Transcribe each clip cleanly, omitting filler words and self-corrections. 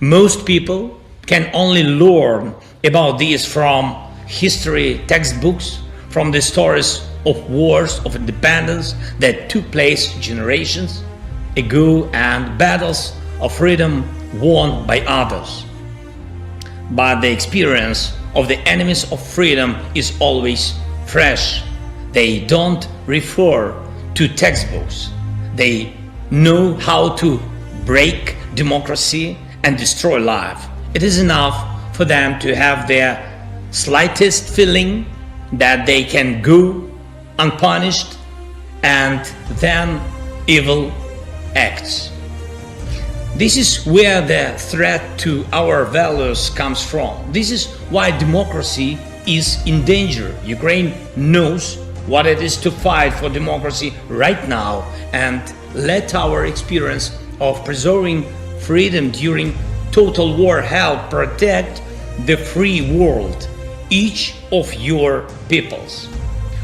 Most people can only learn about this from history textbooks, from the stories of wars of independence that took place generations ago and battles of freedom won by others. But the experience of the enemies of freedom is always fresh. They don't refer to textbooks. They know how to break democracy and destroy life. It is enough for them to have their slightest feeling that they can go unpunished, and then evil acts. This is where the threat to our values comes from. This is why democracy is in danger. Ukraine knows what it is to fight for democracy right now, and let our experience of preserving freedom during total war help protect the free world, each of your peoples.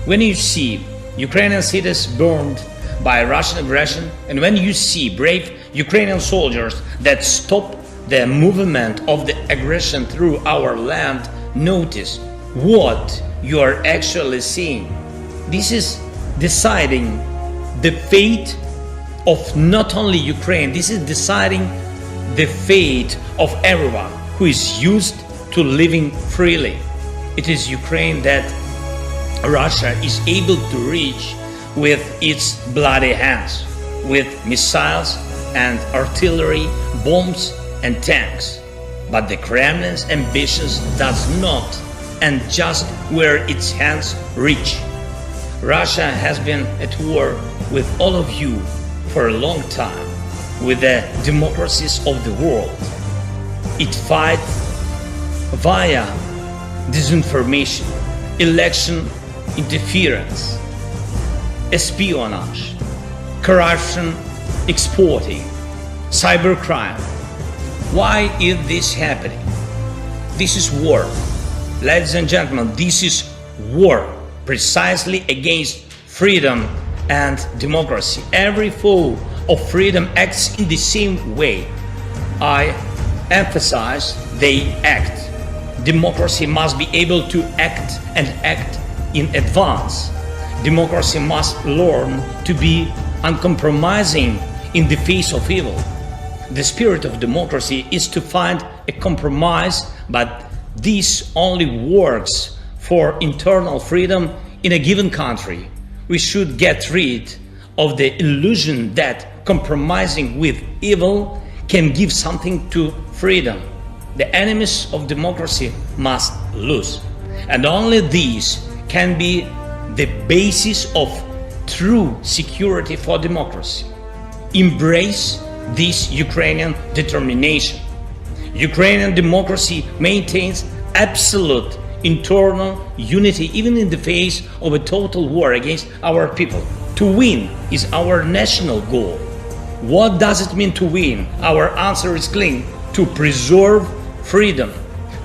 When you see Ukrainian cities burned by Russian aggression, and when you see brave Ukrainian soldiers that stop the movement of the aggression through our land, notice what you are actually seeing. This is deciding the fate of not only Ukraine, this is deciding the fate of everyone who is used to living freely. It is Ukraine that Russia is able to reach with its bloody hands, with missiles and artillery, bombs and tanks. But the Kremlin's ambitions does not end just where its hands reach. Russia has been at war with all of you for a long time, with the democracies of the world. It fights via disinformation, election interference, espionage, corruption, exporting, cybercrime. Why is this happening? This is war. Ladies and gentlemen, this is war precisely against freedom and democracy. Every foe of freedom acts in the same way. I emphasize they act. Democracy must be able to act and act in advance. Democracy must learn to be uncompromising in the face of evil. The spirit of democracy is to find a compromise, but this only works for internal freedom in a given country. We should get rid of the illusion that compromising with evil can give something to freedom. The enemies of democracy must lose, and only these can be the basis of true security for democracy. Embrace this Ukrainian determination. Ukrainian democracy maintains absolute internal unity even in the face of a total war against our people. To win is our national goal. What does it mean to win? Our answer is clear: to preserve freedom,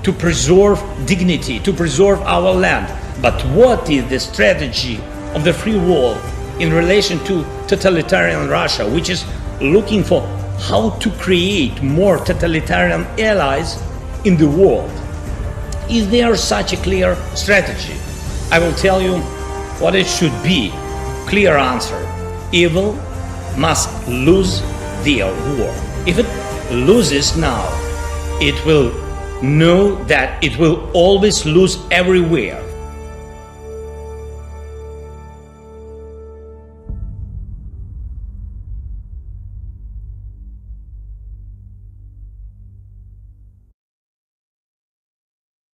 to preserve dignity, to preserve our land. But what is the strategy of the free world in relation to totalitarian Russia, which is looking for how to create more totalitarian allies in the world? Is there such a clear strategy? I will tell you what it should be. Clear answer: evil must lose their war. If it loses now, it will know that it will always lose everywhere.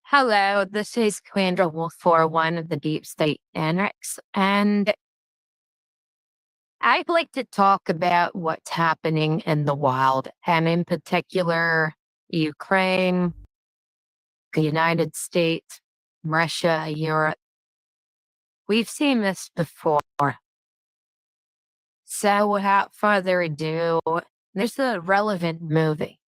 Hello, this is Commander Wolf 41 of the Deep State Annex, and I'd like to talk about what's happening in the wild, and in particular, Ukraine, the United States, Russia, Europe. We've seen this before. So without further ado, there's a relevant movie.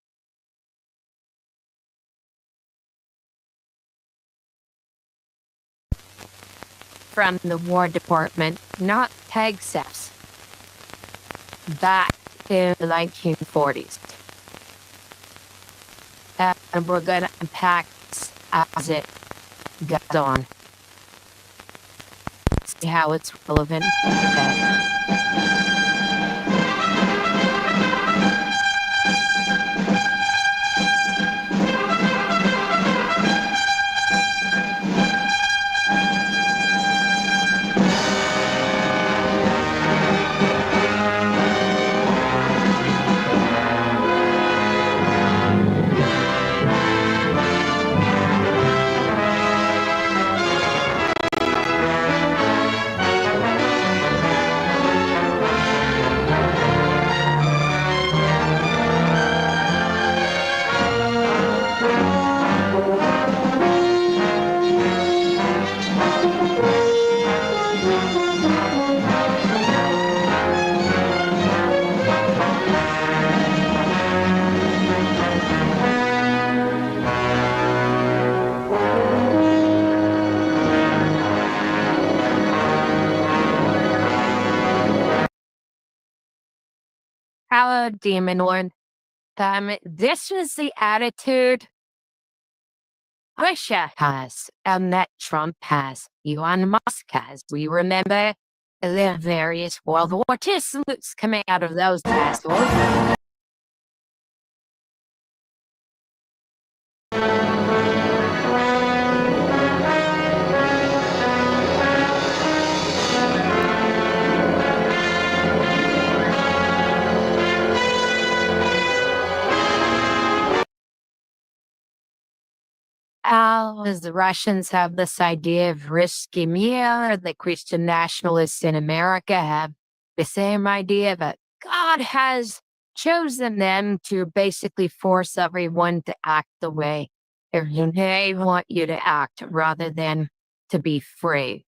From the War Department, not Texas, back in the 1940s. and we're going to unpack this as it goes on. See how it's relevant today. Hello, Demon Lord. This is the attitude Russia has, and that Trump has, Elon Musk has. We remember the various World War II salutes coming out of those assholes. As the Russians have this idea of Ruski Mir, the Christian nationalists in America have the same idea that God has chosen them to basically force everyone to act the way they want you to act rather than to be free.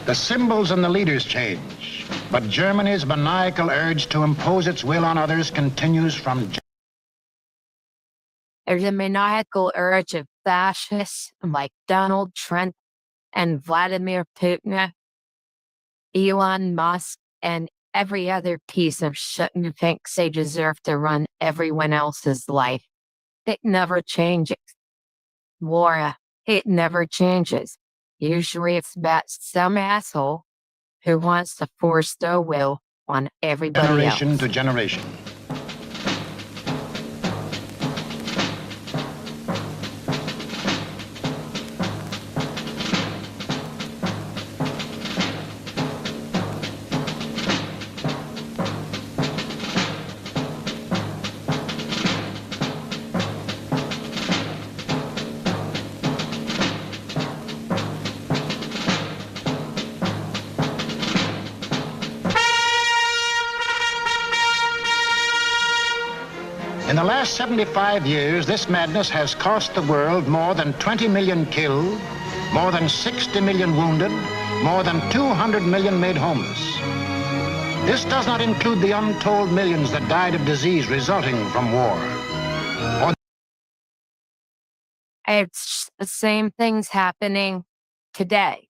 The symbols and the leaders change, but Germany's maniacal urge to impose its will on others continues from... There's a maniacal urge of fascists like Donald Trump and Vladimir Putin, Elon Musk, and every other piece of shit who thinks they deserve to run everyone else's life. It never changes. Laura, it never changes. Usually it's about some asshole who wants to force their will on everybody generation else. to generation. In the last 75 years, this madness has cost the world more than 20 million killed, more than 60 million wounded, more than 200 million made homeless. This does not include the untold millions that died of disease resulting from war. It's the same things happening today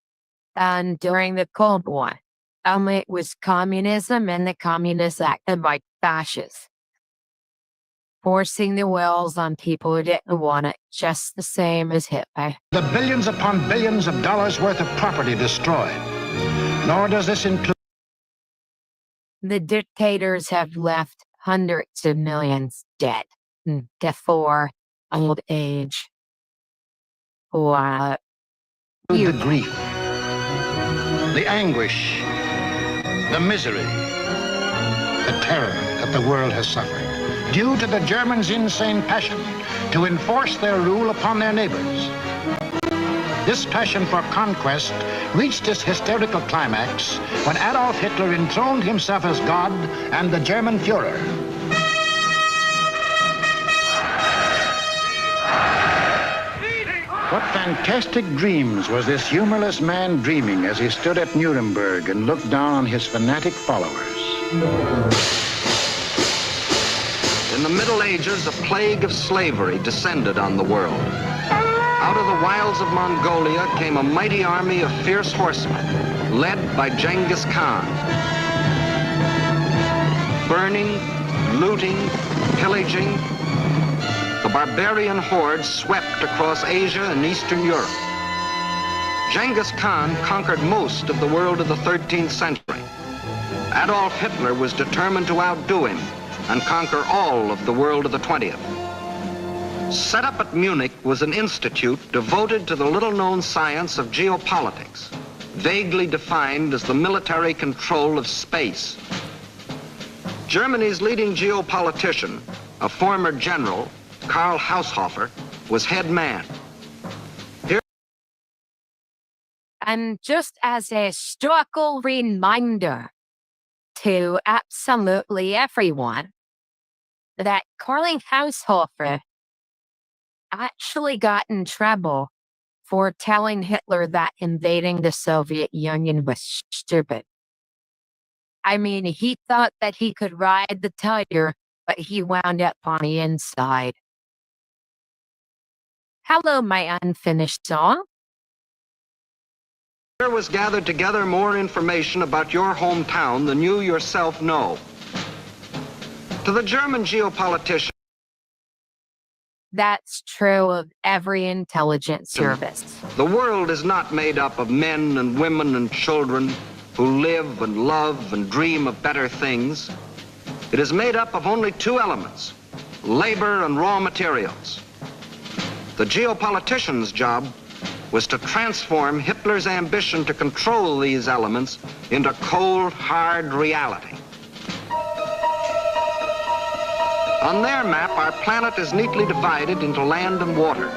and during the Cold War. It was communism, and the communists acted like fascists, forcing the wills on people who didn't want it, just the same as Hitler. The billions upon billions of dollars worth of property destroyed. Nor does this include... The dictators have left hundreds of millions dead, death for old age, or the grief, the anguish, the misery, the terror that the world has suffered, due to the Germans' insane passion to enforce their rule upon their neighbors. This passion for conquest reached its hysterical climax when Adolf Hitler enthroned himself as God and the German Führer. What fantastic dreams was this humorless man dreaming as he stood at Nuremberg and looked down on his fanatic followers? In the Middle Ages, a plague of slavery descended on the world. Out of the wilds of Mongolia came a mighty army of fierce horsemen, led by Genghis Khan. Burning, looting, pillaging, the barbarian hordes swept across Asia and Eastern Europe. Genghis Khan conquered most of the world of the 13th century. Adolf Hitler was determined to outdo him and conquer all of the world of the 20th. Set up at Munich was an institute devoted to the little-known science of geopolitics, vaguely defined as the military control of space. Germany's leading geopolitician, a former general, Karl Haushofer, was head man. And just as a historical reminder to absolutely everyone, that Karl Haushofer actually got in trouble for telling Hitler that invading the Soviet Union was stupid. I mean, he thought that he could ride the tiger, but he wound up on the inside. Hello, my unfinished song. There was gathered together more information about your hometown than you yourself know. To the German geopolitician, That's true of every intelligence service. the world is not made up of men and women and children who live and love and dream of better things. It is made up of only two elements, labor and raw materials. The geopolitician's job was to transform Hitler's ambition to control these elements into cold, hard reality. On their map, our planet is neatly divided into land and water.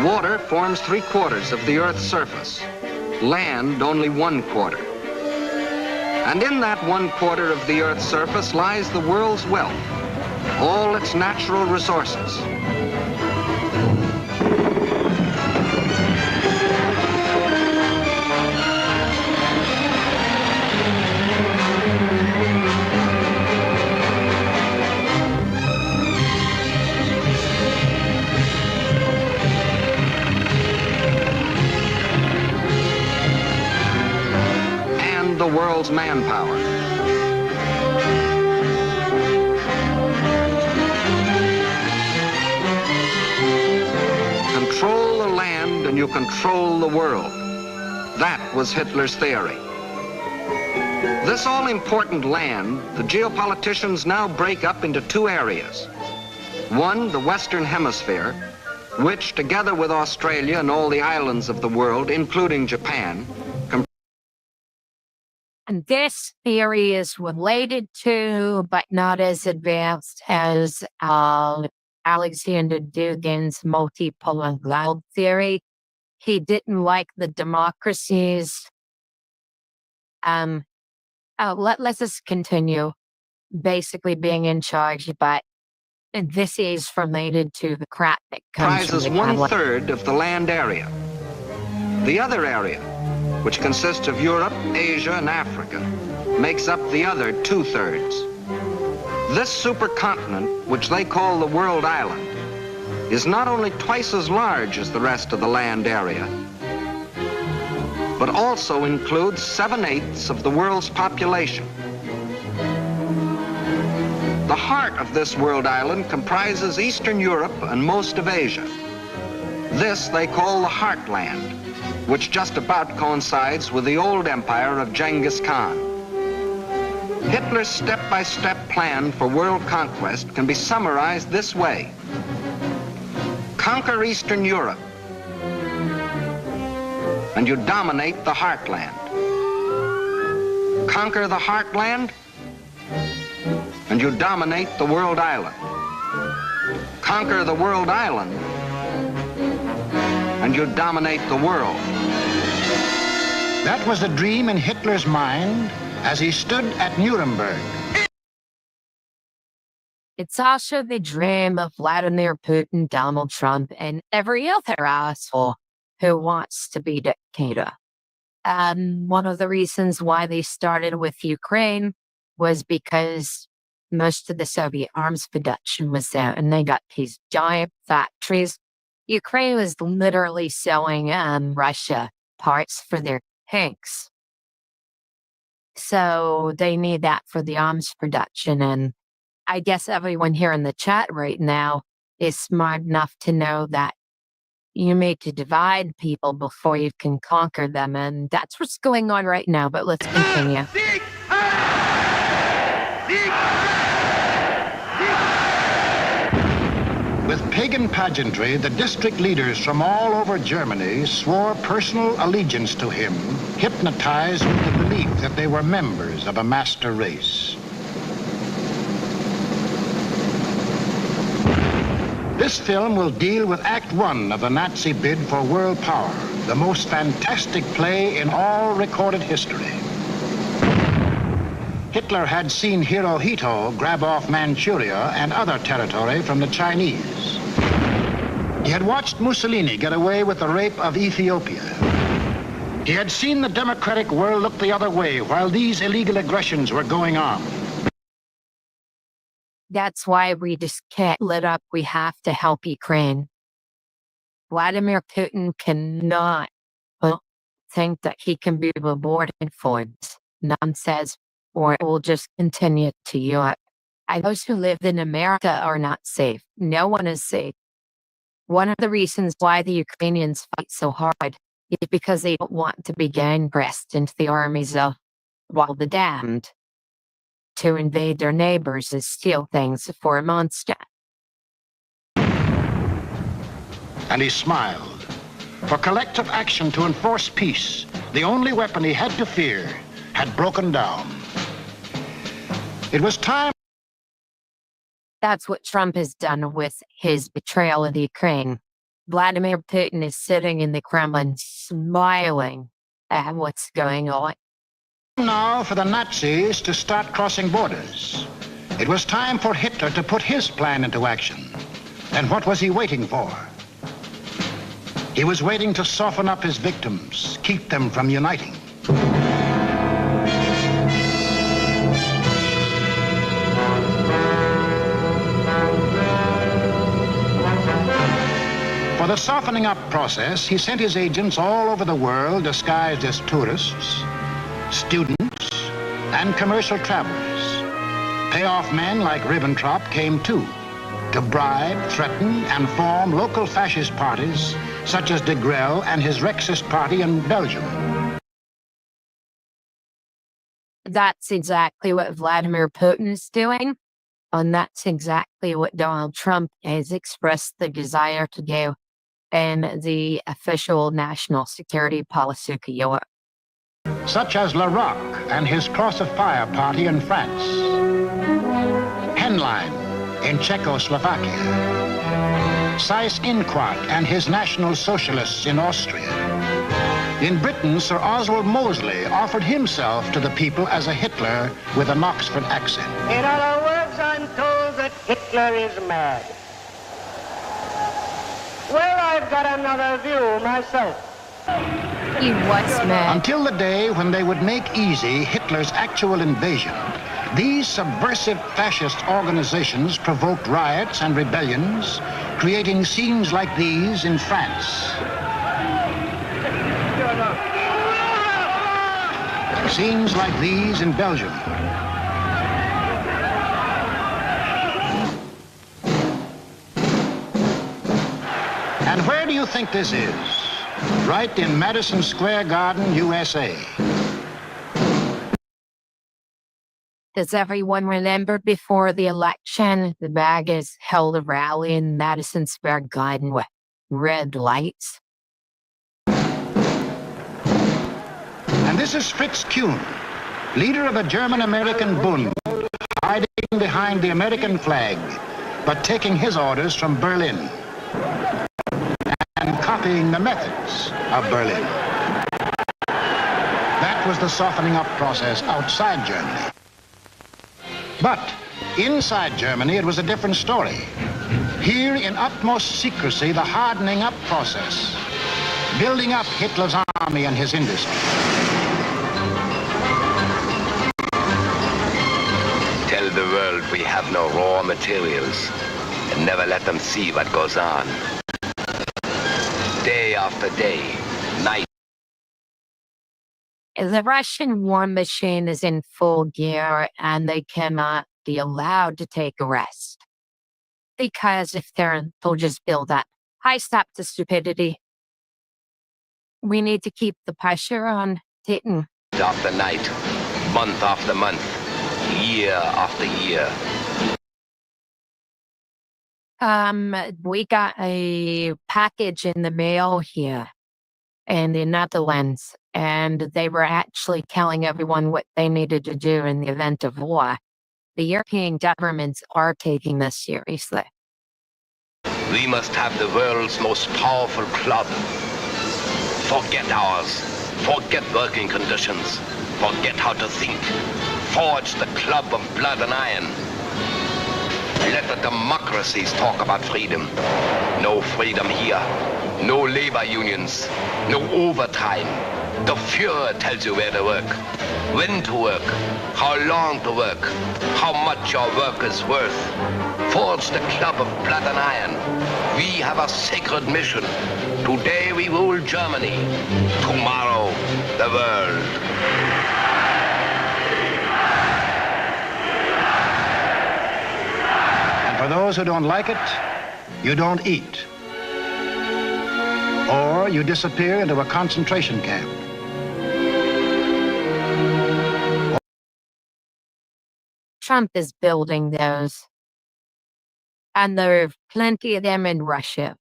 Water forms 3/4 of the Earth's surface, land only 1/4. And in that 1/4 of the Earth's surface lies the world's wealth, all its natural resources. And the world's manpower. Control the land and you control the world. That was Hitler's theory. This all-important land, the geopoliticians now break up into two areas. One, the Western Hemisphere, which, together with Australia and all the islands of the world, including Japan, And this theory is related to, but not as advanced as Alexander Dugin's multipolar world theory. He didn't like the democracies. Let's just continue basically being in charge, but this is related to the crap that comes from comprises the 1/3 of the land area. The other area, which consists of Europe, Asia, and Africa, makes up the other 2/3. This supercontinent, which they call the World Island, is not only twice as large as the rest of the land area, but also includes 7/8 of the world's population. The heart of this world island comprises Eastern Europe and most of Asia. This they call the Heartland, which just about coincides with the old empire of Genghis Khan. Hitler's step-by-step plan for world conquest can be summarized this way. Conquer Eastern Europe, and you dominate the Heartland. Conquer the Heartland, and you dominate the world island. Conquer the world island, and you dominate the world. That was the dream in Hitler's mind as he stood at Nuremberg. It's also the dream of Vladimir Putin, Donald Trump, and every other asshole who wants to be dictator. One of the reasons why they started with Ukraine was because most of the Soviet arms production was there, and they got these giant factories. Ukraine was literally selling Russia parts for their tanks. So they need that for the arms production. And I guess everyone here in the chat right now is smart enough to know that you need to divide people before you can conquer them. And that's what's going on right now. But let's continue. With pagan pageantry, the district leaders from all over Germany swore personal allegiance to him, hypnotized with the belief that they were members of a master race. This film will deal with Act One of the Nazi bid for world power, the most fantastic play in all recorded history. Hitler had seen Hirohito grab off Manchuria and other territory from the Chinese. He had watched Mussolini get away with the rape of Ethiopia. He had seen the democratic world look the other way while these illegal aggressions were going on. That's why we just can't let up. We have to help Ukraine. Vladimir Putin cannot think that he can be rewarded for this nonsense, or it will just continue to Europe. And those who live in America are not safe. No one is safe. One of the reasons why the Ukrainians fight so hard is because they don't want to be gang pressed into the armies of, well, the damned, to invade their neighbors and steal things for a monster. And he smiled. For collective action to enforce peace, the only weapon he had to fear had broken down. It was time. That's what Trump has done with his betrayal of the Ukraine. Vladimir Putin is sitting in the Kremlin smiling at what's going on. Now for the Nazis to start crossing borders. It was time for Hitler to put his plan into action. And what was he waiting for? He was waiting to soften up his victims, keep them from uniting. For the softening up process, he sent his agents all over the world disguised as tourists, students, and commercial travelers. Payoff men like Ribbentrop came too, to bribe, threaten, and form local fascist parties such as de Grelle and his Rexist party in Belgium. That's exactly what Vladimir Putin is doing, and that's exactly what Donald Trump has expressed the desire to do in the official national security policy of Europe. Such as Larocque and his Cross of Fire party in France, Henlein in Czechoslovakia, Seyss-Inquart and his National Socialists in Austria. In Britain, Sir Oswald Mosley offered himself to the people as a Hitler with an Oxford accent. In other words, I'm told that Hitler is mad. Well, I've got another view myself. He was mad. Until the day when they would make easy Hitler's actual invasion, these subversive fascist organizations provoked riots and rebellions, creating scenes like these in France. Scenes like these in Belgium. And where do you think this is? Right in Madison Square Garden, USA. Does everyone remember before the election, the MAGAs held a rally in Madison Square Garden with red lights? And this is Fritz Kuhn, leader of the German-American Bund, hiding behind the American flag, but taking his orders from Berlin and copying the methods of Berlin. That was the softening up process outside Germany. But inside Germany, it was a different story. Here, in utmost secrecy, the hardening up process, building up Hitler's army and his industry. Tell the world We have no raw materials and never let them see what goes on. Day after day, night. The Russian war machine is in full gear and they cannot be allowed to take a rest. Because if they'll just build up. Hi, stop the stupidity. We need to keep the pressure on Titan. After night, month after month, year after year. We got a package in the mail here in the Netherlands, and they were actually telling everyone what they needed to do in the event of war. The European governments are taking this seriously. We must have the world's most powerful club. Forget ours. Forget working conditions. Forget how to think. Forge the club of blood and iron. Let the democracies talk about freedom. No freedom here. No labor unions. No overtime. The Fuhrer tells you where to work, when to work, how long to work, how much your work is worth. Forge the club of blood and iron. We have a sacred mission. Today we rule Germany. Tomorrow, the world. And for those who don't like it, you don't eat. Or you disappear into a concentration camp. Trump is building those. And there are plenty of them in Russia.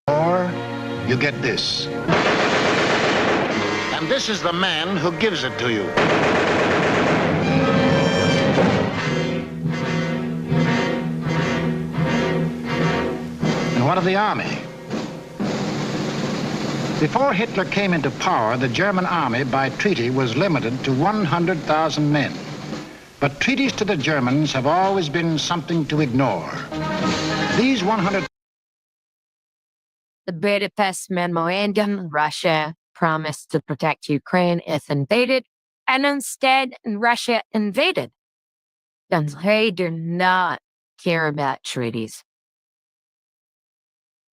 Or you get this. And this is the man who gives it to you. And what of the army? Before Hitler came into power, the German army by treaty was limited to 100,000 men. But treaties to the Germans have always been something to ignore. These 100... The Budapest Memorandum, Russia promised to protect Ukraine if invaded, and instead Russia invaded. And they do not care about treaties.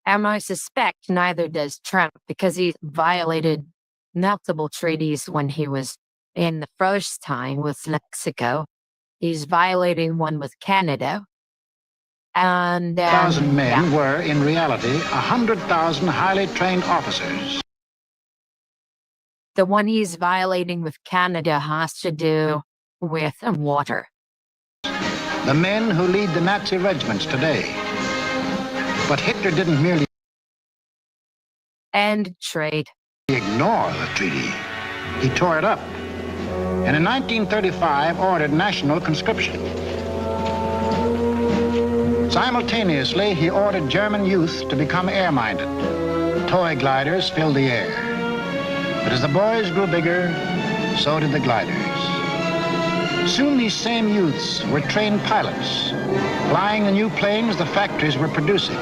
And I suspect neither does Trump, because he violated multiple treaties when he was in the first time with Mexico. He's violating one with Canada. And 1,000 men were, in reality, 100,000 highly trained officers. The one he's violating with Canada has to do with water. The men who lead the Nazi regiments today. But Hitler didn't merely And trade. ignore the treaty. He tore it up. And in 1935 ordered national conscription. Simultaneously, he ordered German youth to become air-minded. Toy gliders filled the air. But as the boys grew bigger, so did the gliders. Soon these same youths were trained pilots, flying the new planes the factories were producing.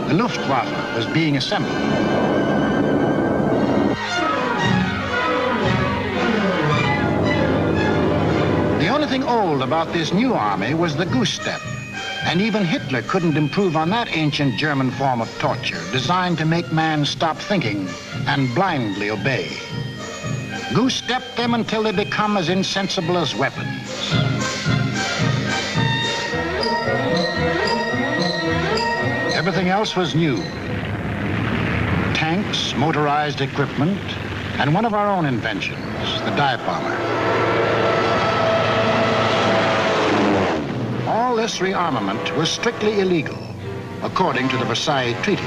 The Luftwaffe was being assembled. The only thing old about this new army was the goose step. And even Hitler couldn't improve on that ancient German form of torture, designed to make man stop thinking and blindly obey. Goose step them until they become as insensible as weapons. Everything else was new. Tanks, motorized equipment, and one of our own inventions, the dive bomber. All this rearmament was strictly illegal, according to the Versailles Treaty.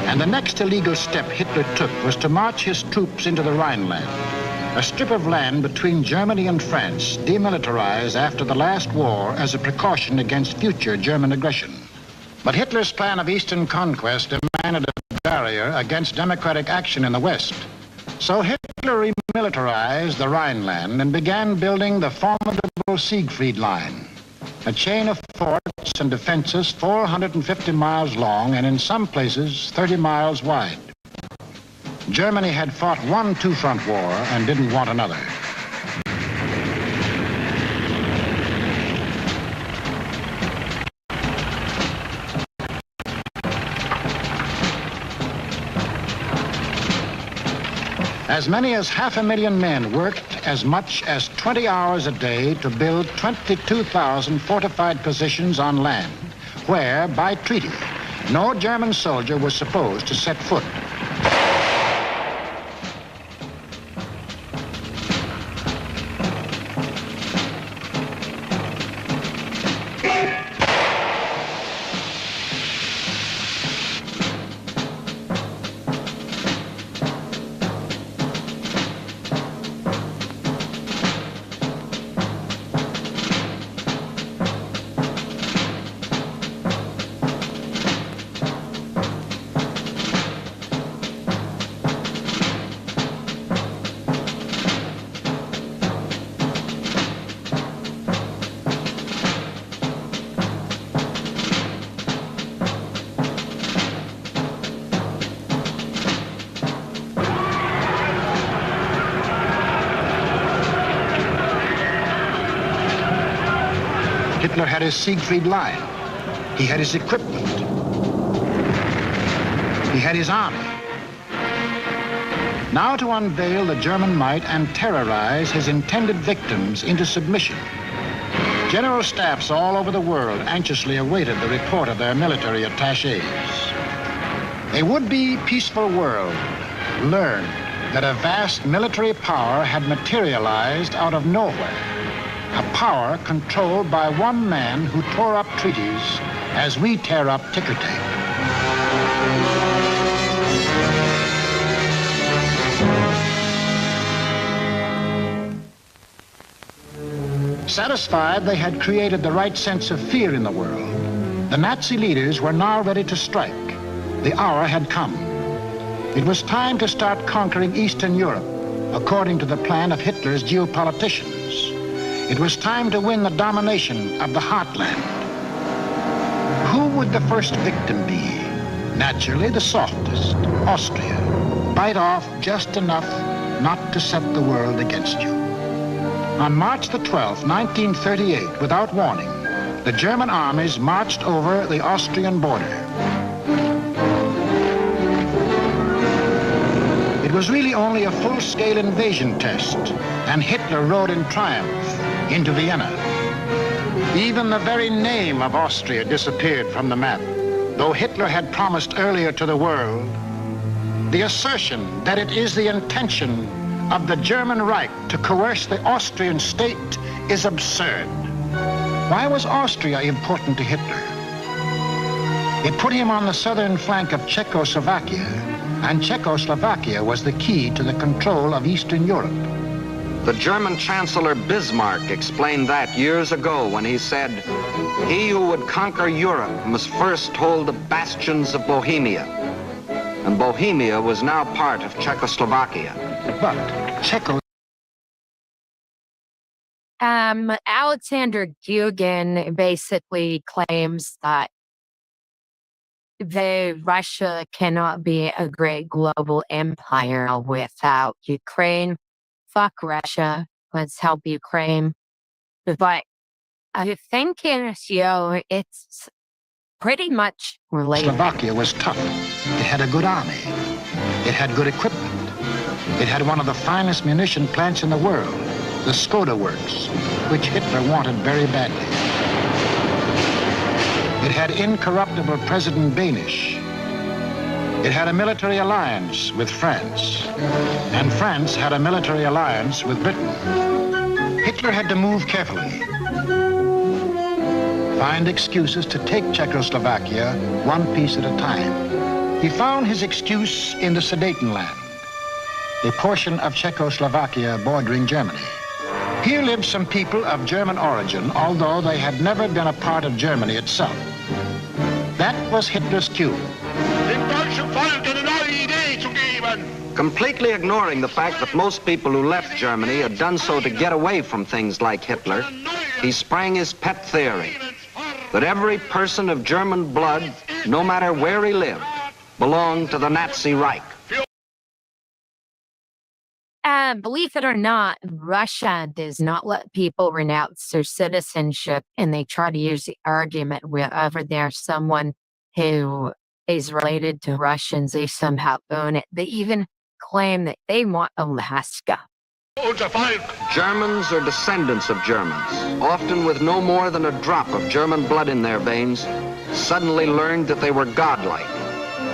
And the next illegal step Hitler took was to march his troops into the Rhineland, a strip of land between Germany and France, demilitarized after the last war as a precaution against future German aggression. But Hitler's plan of Eastern conquest demanded a barrier against democratic action in the West. So Hitler remilitarized the Rhineland and began building the formidable Siegfried Line, a chain of forts and defenses 450 miles long and in some places 30 miles wide. Germany had fought one two-front war and didn't want another. As many as 500,000 men worked as much as 20 hours a day to build 22,000 fortified positions on land, where, by treaty, no German soldier was supposed to set foot. Hitler had his Siegfried Line. He had his equipment. He had his army. Now to unveil the German might and terrorize his intended victims into submission. General staffs all over the world anxiously awaited the report of their military attachés. A would-be peaceful world learned that a vast military power had materialized out of nowhere. A power controlled by one man who tore up treaties as we tear up ticker tape. Satisfied they had created the right sense of fear in the world, the Nazi leaders were now ready to strike. The hour had come. It was time to start conquering Eastern Europe, according to the plan of Hitler's geopoliticians. It was time to win the domination of the heartland. Who would the first victim be? Naturally, the softest, Austria. Bite off just enough not to set the world against you. On March the 12th, 1938, without warning, the German armies marched over the Austrian border. It was really only a full-scale invasion test, and Hitler rode in triumph into Vienna. Even the very name of Austria disappeared from the map, though Hitler had promised earlier to the world. The assertion that it is the intention of the German Reich to coerce the Austrian state is absurd. Why was Austria important to Hitler? It put him on the southern flank of Czechoslovakia, and Czechoslovakia was the key to the control of Eastern Europe. The German Chancellor Bismarck explained that years ago when he said, "He who would conquer Europe must first hold the bastions of Bohemia." And Bohemia was now part of Czechoslovakia. But Alexander Dugin basically claims that Russia cannot be a great global empire without Ukraine. Fuck Russia. Let's help Ukraine. But I think it's pretty much related. Slovakia was tough. It had a good army. It had good equipment. It had one of the finest munition plants in the world, the Skoda Works, which Hitler wanted very badly. It had incorruptible President Benisch. It had a military alliance with France, and France had a military alliance with Britain. Hitler had to move carefully, find excuses to take Czechoslovakia one piece at a time. He found his excuse in the Sudetenland, a portion of Czechoslovakia bordering Germany. Here lived some people of German origin, although they had never been a part of Germany itself. That was Hitler's cue. Completely ignoring the fact that most people who left Germany had done so to get away from things like Hitler, he sprang his pet theory that every person of German blood, no matter where he lived, belonged to the Nazi Reich. Believe it or not, Russia does not let people renounce their citizenship, and they try to use the argument wherever there's someone who is related to Russians, they somehow own it. They even claim that they want Alaska. Germans or descendants of Germans, often with no more than a drop of German blood in their veins, suddenly learned that they were godlike,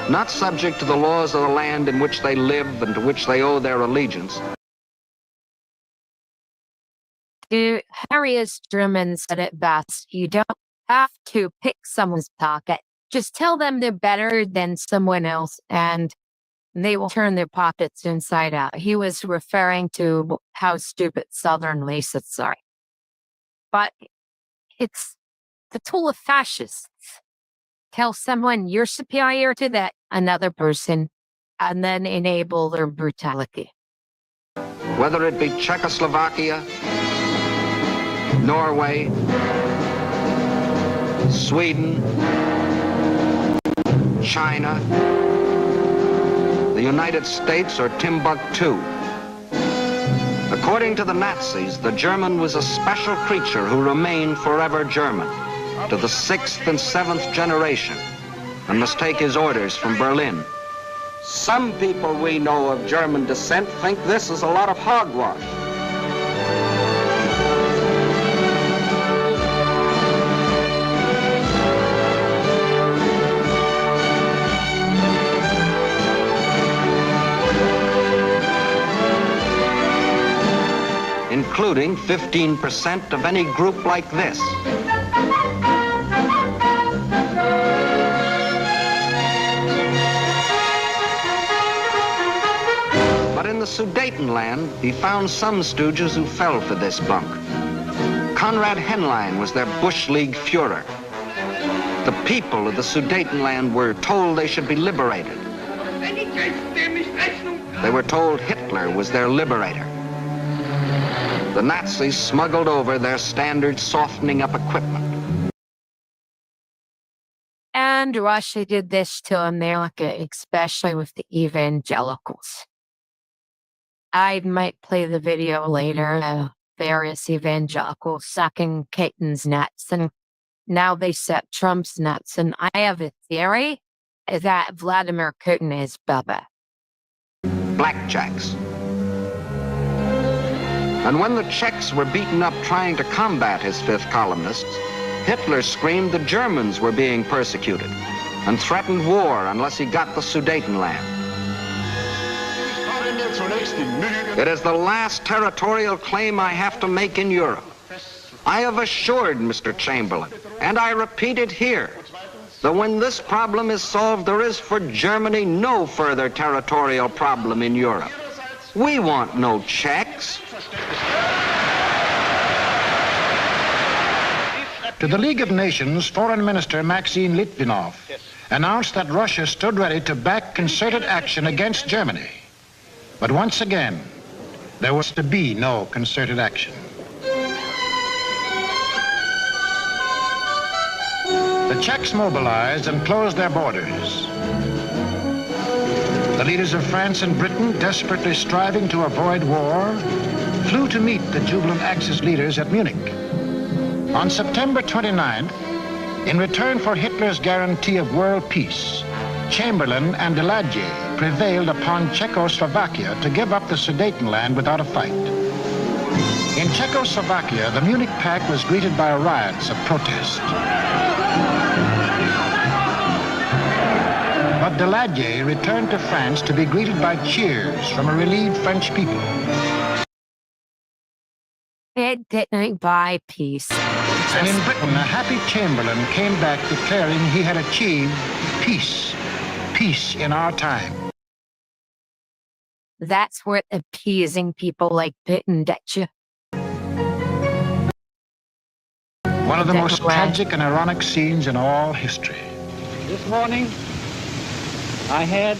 not subject to the laws of the land in which they live and to which they owe their allegiance. Harry S. Truman said it best. You don't have to pick someone's pocket. Just tell them they're better than someone else and they will turn their pockets inside out. He was referring to how stupid Southern racists are. But it's the tool of fascists. Tell someone you're superior to that another person and then enable their brutality. Whether it be Czechoslovakia, Norway, Sweden, China, the United States, or Timbuktu. According to the Nazis, the German was a special creature who remained forever German to the 6th and 7th generation and must take his orders from Berlin. Some people we know of German descent think this is a lot of hogwash. Including 15% of any group like this. But in the Sudetenland, he found some stooges who fell for this bunk. Konrad Henlein was their Bush League Führer. The people of the Sudetenland were told they should be liberated. They were told Hitler was their liberator. The Nazis smuggled over their standard softening up equipment. And Russia did this to America, especially with the evangelicals. I might play the video later of various evangelicals sucking Caton's nuts, and now they suck Trump's nuts. And I have a theory that Vladimir Putin is Bubba. Blackjacks. And when the Czechs were beaten up trying to combat his fifth columnists, Hitler screamed the Germans were being persecuted and threatened war unless he got the Sudetenland. It is the last territorial claim I have to make in Europe. I have assured Mr. Chamberlain, and I repeat it here, that when this problem is solved, there is for Germany no further territorial problem in Europe. We want no Czechs. To the League of Nations, Foreign Minister Maxine Litvinov announced that Russia stood ready to back concerted action against Germany. But once again, there was to be no concerted action. The Czechs mobilized and closed their borders. The leaders of France and Britain, desperately striving to avoid war, flew to meet the jubilant Axis leaders at Munich. On September 29th, in return for Hitler's guarantee of world peace, Chamberlain and Daladier prevailed upon Czechoslovakia to give up the Sudetenland without a fight. In Czechoslovakia, the Munich Pact was greeted by riots of protest. But Daladier returned to France to be greeted by cheers from a relieved French people. It didn't buy peace. And in Britain, a happy Chamberlain came back declaring he had achieved peace. Peace in our time. That's where appeasing people like Putin gets you. One of the most tragic and ironic scenes in all history. This morning, I had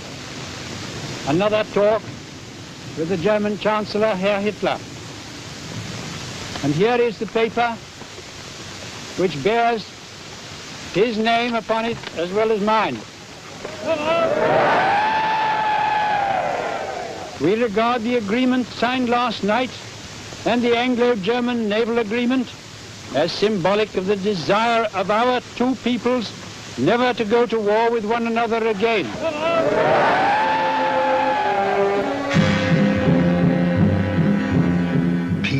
another talk with the German Chancellor, Herr Hitler. And here is the paper which bears his name upon it as well as mine. We regard the agreement signed last night and the Anglo-German naval agreement as symbolic of the desire of our two peoples never to go to war with one another again.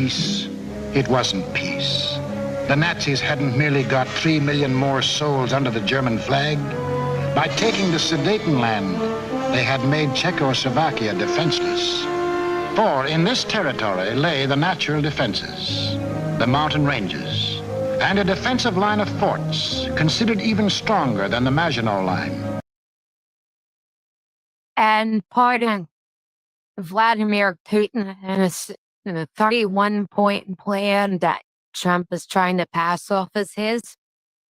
peace, it wasn't peace. The Nazis hadn't merely got 3 million more souls under the German flag. By taking the Sudetenland, they had made Czechoslovakia defenseless. For in this territory lay the natural defenses, the mountain ranges, and a defensive line of forts considered even stronger than the Maginot Line. And pardon Vladimir Putin and the 31-point plan that Trump is trying to pass off as his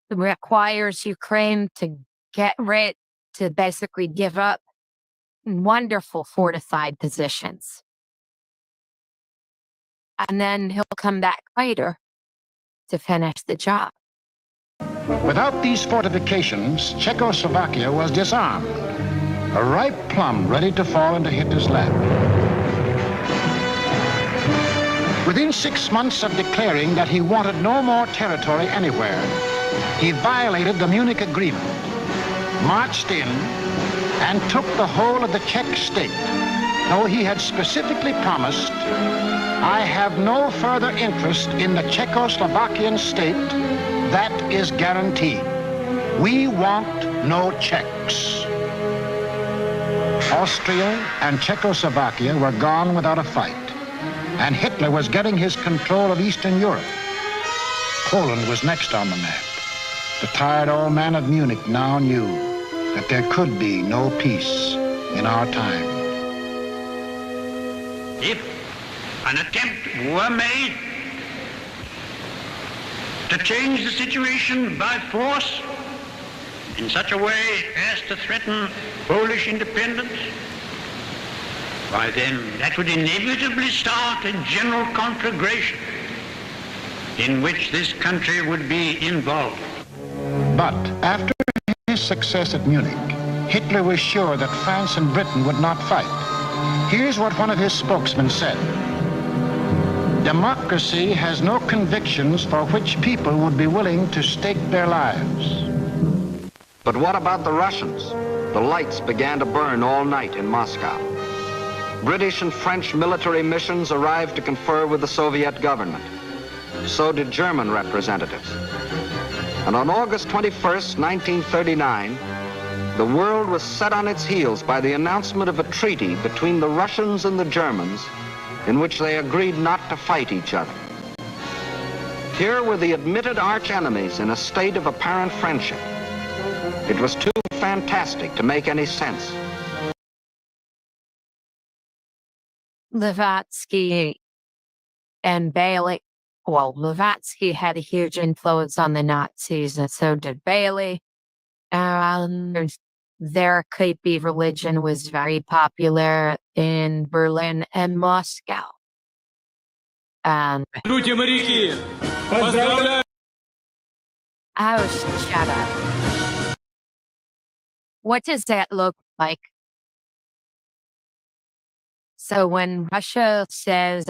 requires Ukraine to basically give up wonderful fortified positions. And then he'll come back later to finish the job. Without these fortifications, Czechoslovakia was disarmed, a ripe plum ready to fall into Hitler's lap. Within 6 months of declaring that he wanted no more territory anywhere, he violated the Munich Agreement, marched in, and took the whole of the Czech state, though he had specifically promised, "I have no further interest in the Czechoslovakian state. That is guaranteed. We want no Czechs." Austria and Czechoslovakia were gone without a fight, and Hitler was getting his control of Eastern Europe. Poland was next on the map. The tired old man of Munich now knew that there could be no peace in our time. If an attempt were made to change the situation by force in such a way as to threaten Polish independence, why then that would inevitably start a general conflagration in which this country would be involved. But after his success at Munich, Hitler was sure that France and Britain would not fight. Here's what one of his spokesmen said: "Democracy has no convictions for which people would be willing to stake their lives." But what about the Russians? The lights began to burn all night in Moscow. British and French military missions arrived to confer with the Soviet government. So did German representatives. And on August 21st, 1939, the world was set on its heels by the announcement of a treaty between the Russians and the Germans in which they agreed not to fight each other. Here were the admitted arch enemies in a state of apparent friendship. It was too fantastic to make any sense. Blavatsky and Bailey. Well, Blavatsky had a huge influence on the Nazis, and so did Bailey. Their Kepi religion was very popular in Berlin and Moscow. Oh, shut up. What does that look like? So when Russia says,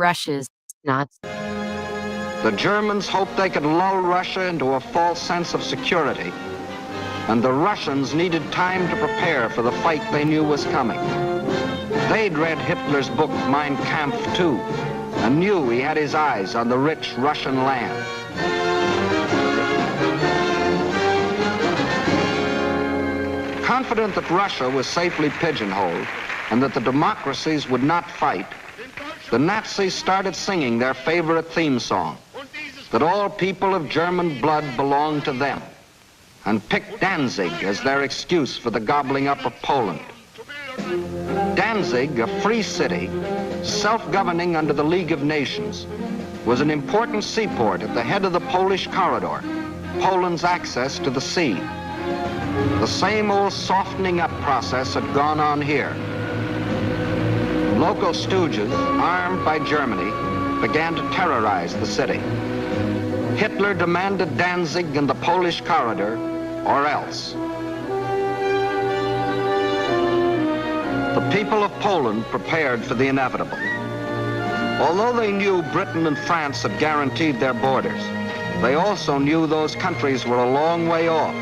Russia's not. The Germans hoped they could lull Russia into a false sense of security, and the Russians needed time to prepare for the fight they knew was coming. They'd read Hitler's book Mein Kampf too, and knew he had his eyes on the rich Russian land. Confident that Russia was safely pigeonholed and that the democracies would not fight, the Nazis started singing their favorite theme song, that all people of German blood belonged to them, and picked Danzig as their excuse for the gobbling up of Poland. Danzig, a free city, self-governing under the League of Nations, was an important seaport at the head of the Polish corridor, Poland's access to the sea. The same old softening up process had gone on here. Local stooges, armed by Germany, began to terrorize the city. Hitler demanded Danzig and the Polish corridor, or else. The people of Poland prepared for the inevitable. Although they knew Britain and France had guaranteed their borders, they also knew those countries were a long way off.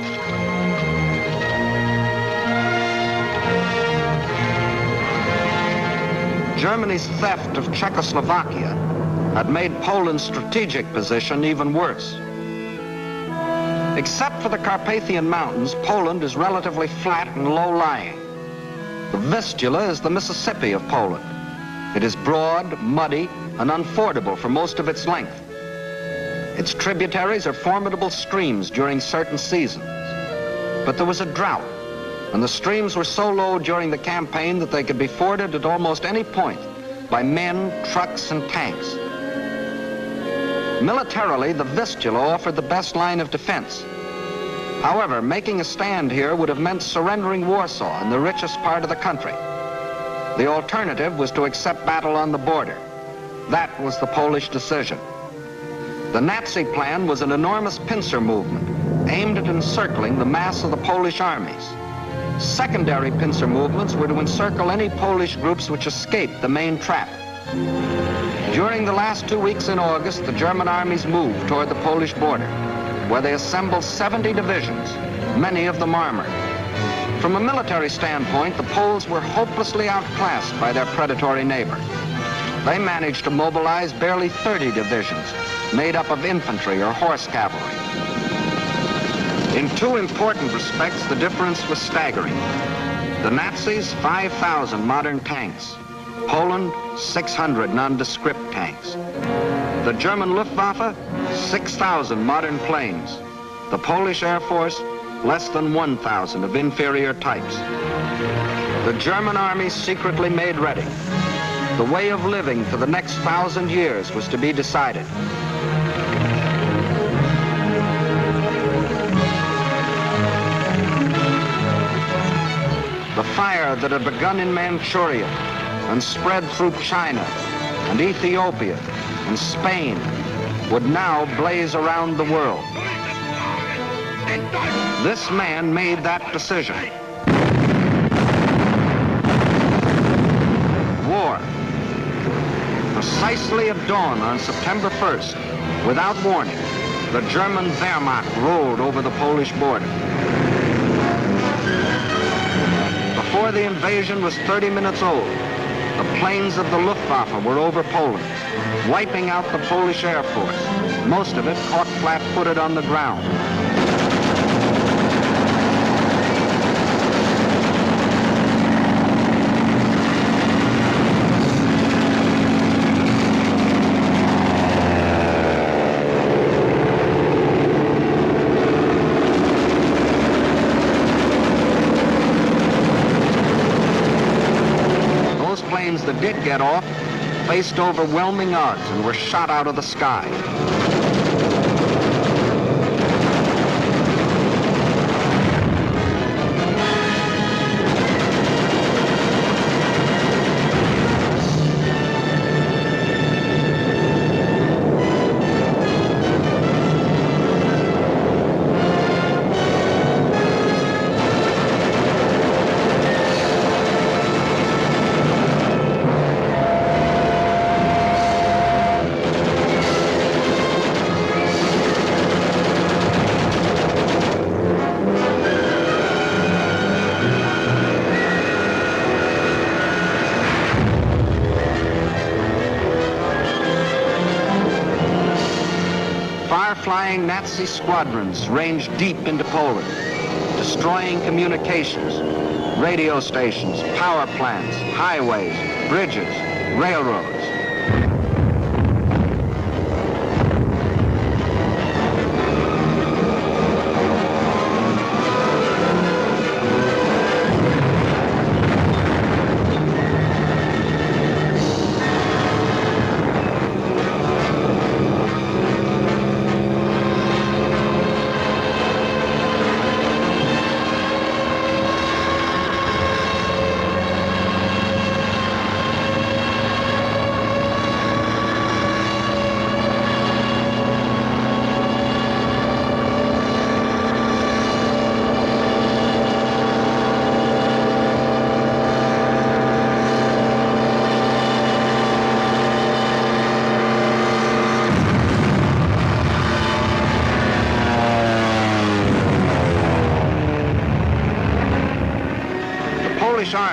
Germany's theft of Czechoslovakia had made Poland's strategic position even worse. Except for the Carpathian Mountains, Poland is relatively flat and low-lying. The Vistula is the Mississippi of Poland. It is broad, muddy, and unfordable for most of its length. Its tributaries are formidable streams during certain seasons. But there was a drought, and the streams were so low during the campaign that they could be forded at almost any point by men, trucks, and tanks. Militarily, the Vistula offered the best line of defense. However, making a stand here would have meant surrendering Warsaw in the richest part of the country. The alternative was to accept battle on the border. That was the Polish decision. The Nazi plan was an enormous pincer movement aimed at encircling the mass of the Polish armies. Secondary pincer movements were to encircle any Polish groups which escaped the main trap. During the last 2 weeks in August, the German armies moved toward the Polish border, where they assembled 70 divisions, many of them armored. From a military standpoint, the Poles were hopelessly outclassed by their predatory neighbor. They managed to mobilize barely 30 divisions, made up of infantry or horse cavalry. In two important respects, the difference was staggering. The Nazis, 5,000 modern tanks. Poland, 600 nondescript tanks. The German Luftwaffe, 6,000 modern planes. The Polish Air Force, less than 1,000 of inferior types. The German army secretly made ready. The way of living for the next 1,000 years was to be decided. The fire that had begun in Manchuria and spread through China and Ethiopia and Spain would now blaze around the world. This man made that decision. War. Precisely at dawn on September 1st, without warning, the German Wehrmacht rolled over the Polish border. Before the invasion was 30 minutes old, the planes of the Luftwaffe were over Poland, wiping out the Polish Air Force, most of it caught flat-footed on the ground. That did get off faced overwhelming odds and were shot out of the sky. Flying Nazi squadrons ranged deep into Poland, destroying communications, radio stations, power plants, highways, bridges, railroads.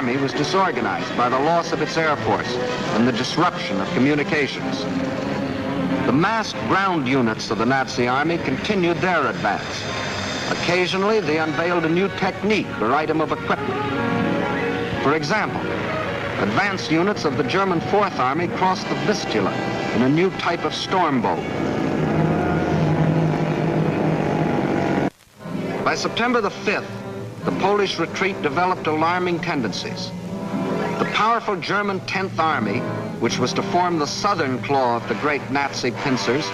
army was disorganized by the loss of its air force and the disruption of communications. The massed ground units of the Nazi army continued their advance. Occasionally, they unveiled a new technique or item of equipment. For example, advance units of the German Fourth Army crossed the Vistula in a new type of storm boat. By September the 5th, the Polish retreat developed alarming tendencies. The powerful German 10th Army, which was to form the southern claw of the great Nazi pincers,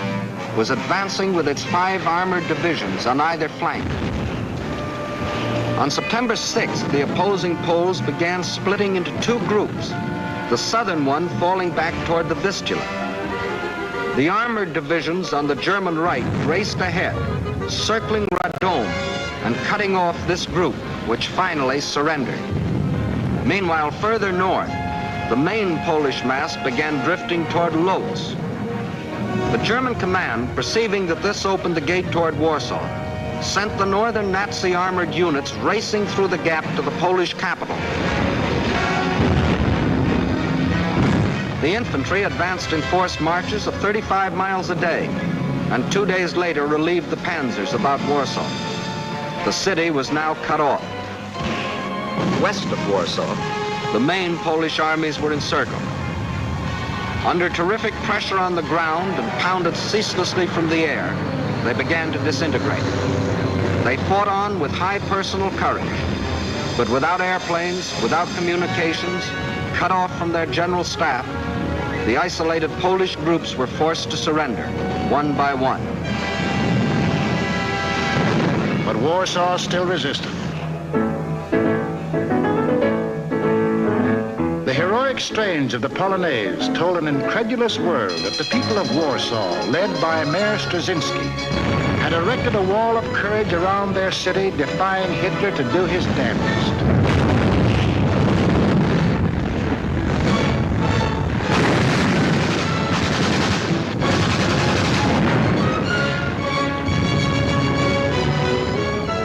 was advancing with its 5 armored divisions on either flank. On September 6th, the opposing Poles began splitting into 2 groups, the southern one falling back toward the Vistula. The armored divisions on the German right raced ahead, circling Radom and cutting off this group, which finally surrendered. Meanwhile, further north, the main Polish mass began drifting toward Lodz. The German command, perceiving that this opened the gate toward Warsaw, sent the northern Nazi armored units racing through the gap to the Polish capital. The infantry advanced in forced marches of 35 miles a day, and 2 days later relieved the panzers about Warsaw. The city was now cut off. West of Warsaw, the main Polish armies were encircled. Under terrific pressure on the ground and pounded ceaselessly from the air, they began to disintegrate. They fought on with high personal courage, but without airplanes, without communications, cut off from their general staff, the isolated Polish groups were forced to surrender, one by one. But Warsaw still resisted. The heroic strains of the Polonaise told an incredulous world that the people of Warsaw, led by Mayor Straczynski, had erected a wall of courage around their city, defying Hitler to do his damnedest.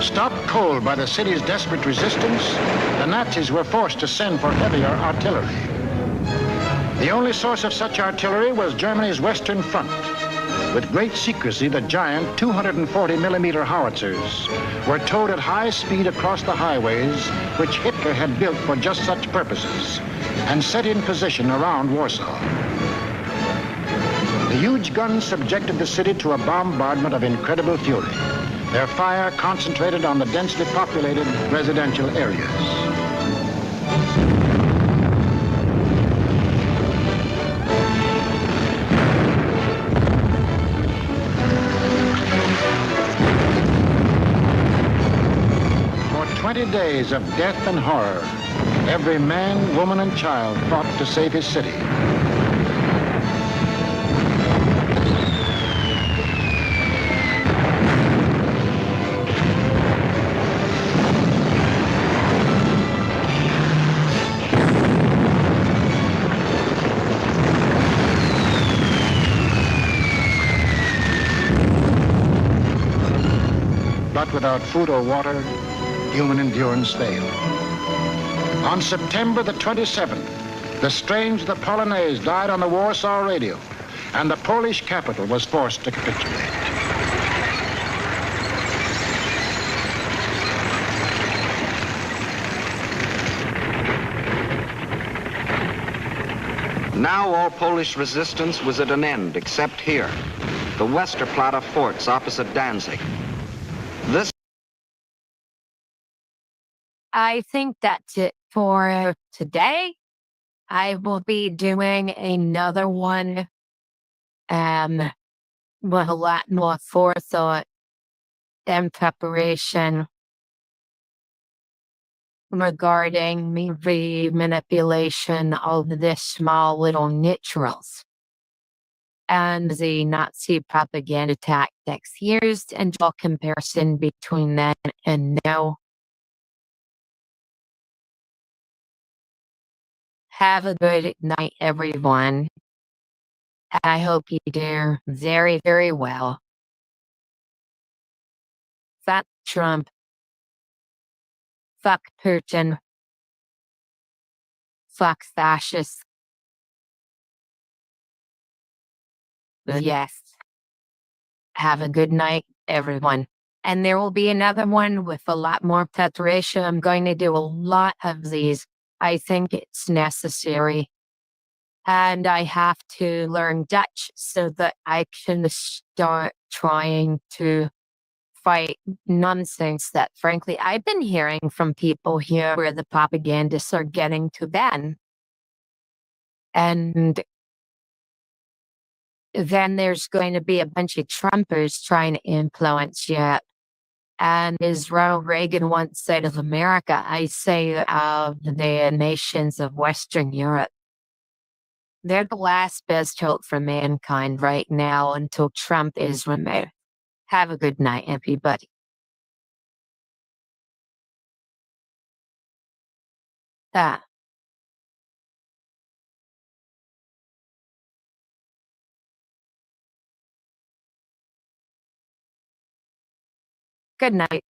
Stopped cold by the city's desperate resistance, the Nazis were forced to send for heavier artillery. The only source of such artillery was Germany's Western Front. With great secrecy, the giant 240-millimeter howitzers were towed at high speed across the highways which Hitler had built for just such purposes and set in position around Warsaw. The huge guns subjected the city to a bombardment of incredible fury, their fire concentrated on the densely populated residential areas. For 20 days of death and horror, every man, woman, and child fought to save his city. But without food or water, human endurance failed. On September the 27th, the strains of the Polonaise died on the Warsaw radio, and the Polish capital was forced to capitulate. Now all Polish resistance was at an end, except here, the Westerplatte forts opposite Danzig. This I think that's it for today. I will be doing another one with a lot more forethought and preparation regarding the manipulation of this small little neutrals and the Nazi propaganda tactics used and draw comparison between then and now. Have a good night, everyone. I hope you do very, very well. Fuck Trump. Fuck Putin. Fuck fascists. Yes. Have a good night, everyone. And there will be another one with a lot more preparation. I'm going to do a lot of these. I think it's necessary. And I have to learn Dutch so that I can start trying to fight nonsense that, frankly, I've been hearing from people here where the propagandists are getting to ban. And then there's going to be a bunch of Trumpers trying to influence Europe. And as Ronald Reagan once said of America, I say of the nations of Western Europe, they're the last best hope for mankind right now until Trump is removed. Have a good night, everybody. Ah. Good night.